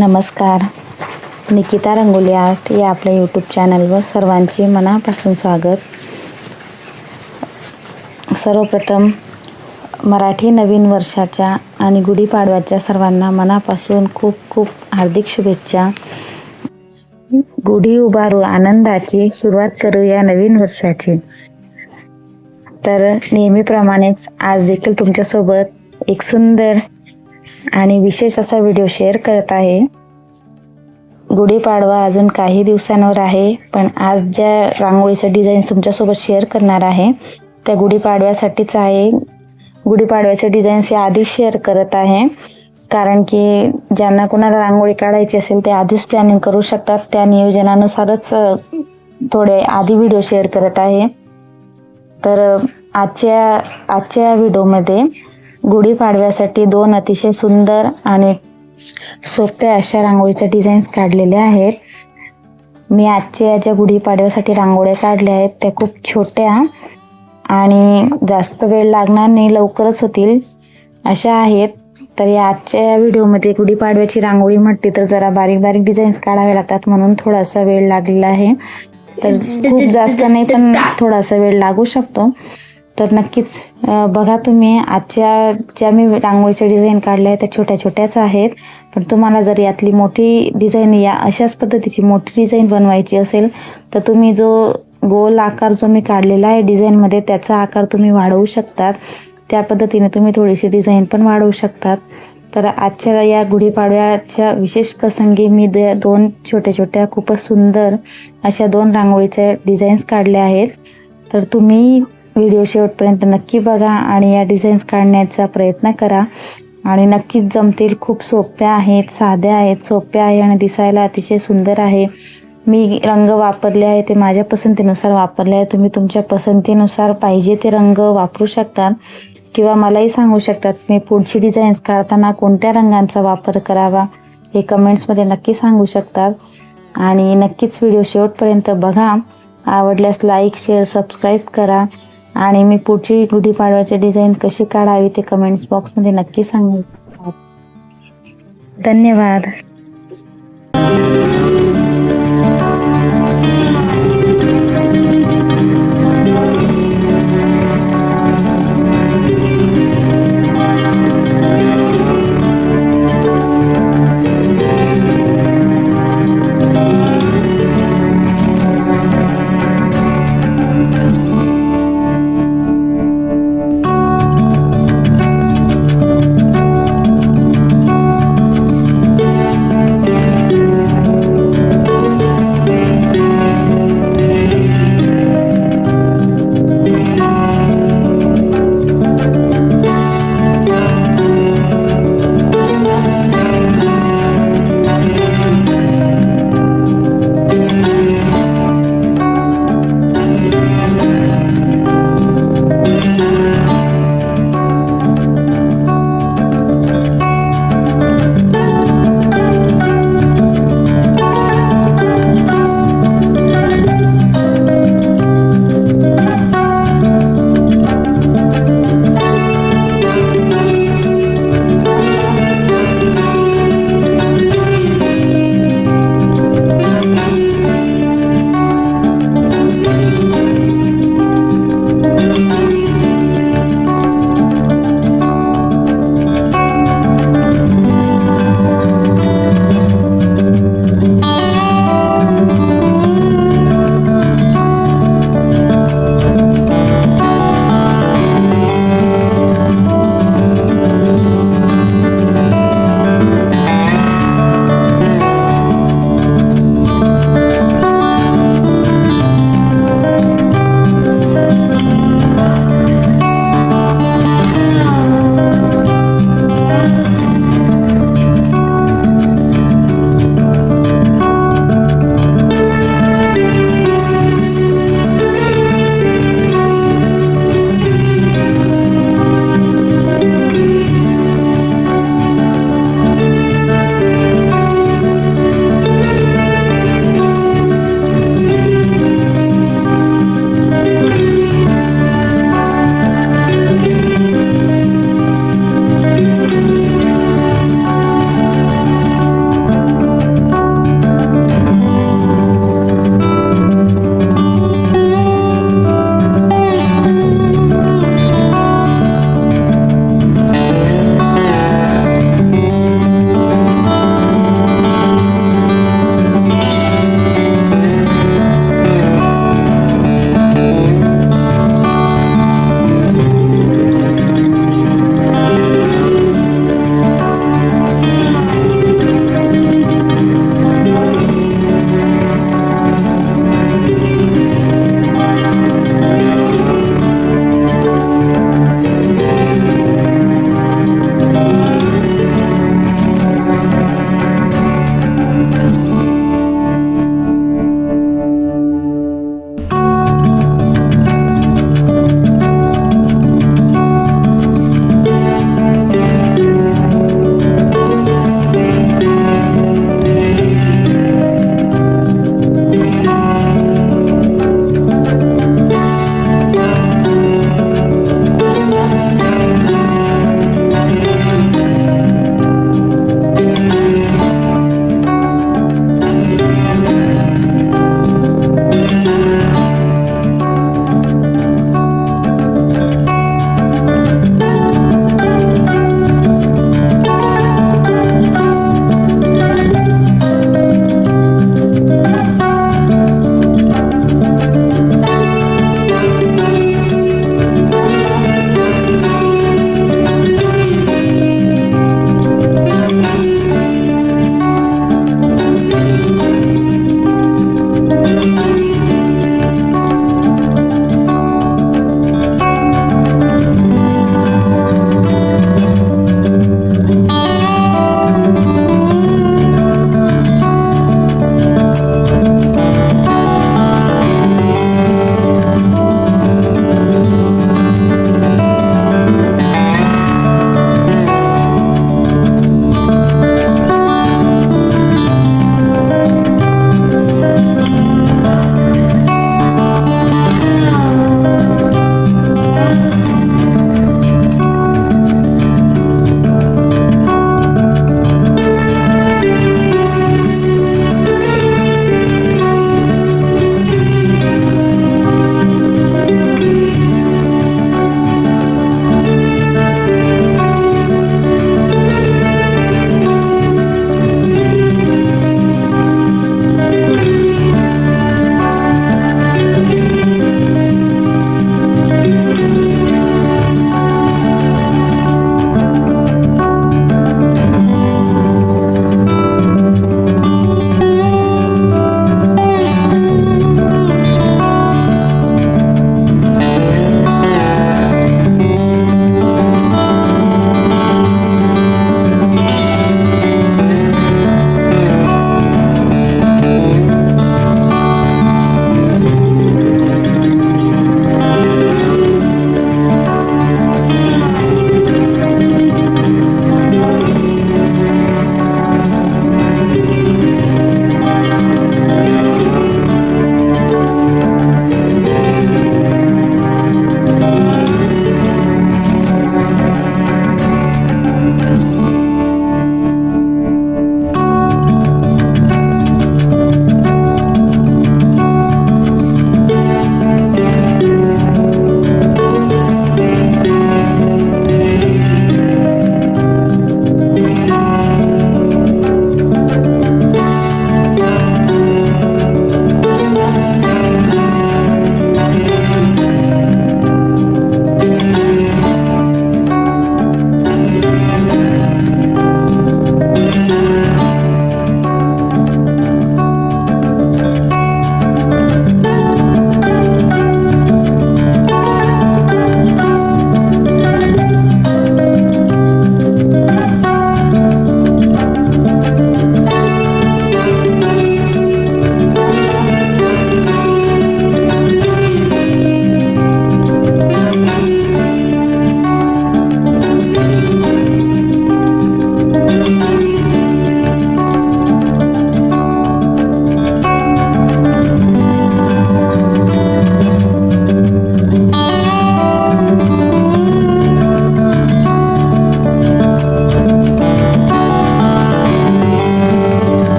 नमस्कार. निकिता रंगोली आर्ट या आपल्या यूट्यूब चॅनलवर सर्वांचे मनापासून स्वागत. सर्वप्रथम मराठी नवीन वर्षाच्या आणि गुढीपाडव्याच्या सर्वांना मनापासून खूप खूप हार्दिक शुभेच्छा. गुढी उभारू आनंदाची, सुरुवात करूया नवीन वर्षाची. तर नेहमीप्रमाणेच आज देखील तुमच्यासोबत एक सुंदर आणि विशेष असा व्हिडिओ शेअर करत आहे. गुढीपाडवा अजून काही दिवसांवर आहे, पण आज ज्या रांगोळीचं डिझाईन तुमच्यासोबत शेअर करणार आहे त्या गुढीपाडव्यासाठीच आहे. गुढीपाडव्याचे डिझाईन्स या आधी शेअर करत आहे, कारण की ज्यांना कोणाला रांगोळी काढायची असेल ते आधीच प्लॅनिंग करू शकतात. त्या नियोजनानुसारच थोडे आधी व्हिडिओ शेअर करत आहे. तर आजच्या व्हिडिओमध्ये गुढीपाडव्यासाठी दोन अतिशय सुंदर आणि सोप्या अशा रांगोळीच्या डिझाईन्स काढलेल्या आहेत. मी आजच्या ज्या गुढीपाडव्यासाठी रांगोळ्या काढल्या आहेत त्या खूप छोट्या आणि जास्त वेळ लागणार नाही, लवकरच होतील अशा आहेत. तर या आजच्या व्हिडिओमध्ये गुढीपाडव्याची रांगोळी म्हटली तर जरा बारीक बारीक डिझाईन्स काढावे लागतात, म्हणून थोडासा वेळ लागलेला आहे. तर खूप जास्त नाही, पण थोडासा वेळ लागू शकतो. तर नक्कीच बघा तुम्ही. आजच्या ज्या मी रांगोळीच्या डिझाईन काढल्या आहेत त्या छोट्या छोट्याच आहेत, पण तुम्हाला जर यातली मोठी डिझाईन या अशाच पद्धतीची मोठी डिझाईन बनवायची असेल तर तुम्ही जो गोल आकार जो मी काढलेला आहे डिझाईनमध्ये त्याचा आकार तुम्ही वाढवू शकतात. त्या पद्धतीने तुम्ही थोडीशी डिझाईन पण वाढवू शकतात. तर आजच्या या गुढीपाडव्याच्या विशेष प्रसंगी मी दोन छोट्या छोट्या खूपच सुंदर अशा दोन रांगोळीच्या डिझाईन्स काढल्या आहेत. तर तुम्ही व्हिडिओ शेवटपर्यंत नक्की बघा आणि या डिझाईन्स काढण्याचा प्रयत्न करा आणि नक्कीच जमतील. खूप सोप्या आहेत, साध्या आहेत, सोप्या आहे आणि दिसायला अतिशय सुंदर आहे. मी रंग वापरले आहे ते माझ्या पसंतीनुसार वापरले आहे. तुम्ही तुमच्या पसंतीनुसार पाहिजे ते रंग वापरू शकता किंवा मलाही सांगू शकतात मी पुढची डिझाईन्स काढताना कोणत्या रंगांचा वापर करावा हे कमेंट्समध्ये नक्की सांगू शकतात. आणि नक्कीच व्हिडिओ शेवटपर्यंत बघा. आवडल्यास लाईक, शेअर, सबस्क्राईब करा आणि मी पुढची गुढीपाडव्याची डिझाईन कशी काढावी ते कमेंट्स बॉक्समध्ये नक्की सांगू. धन्यवाद.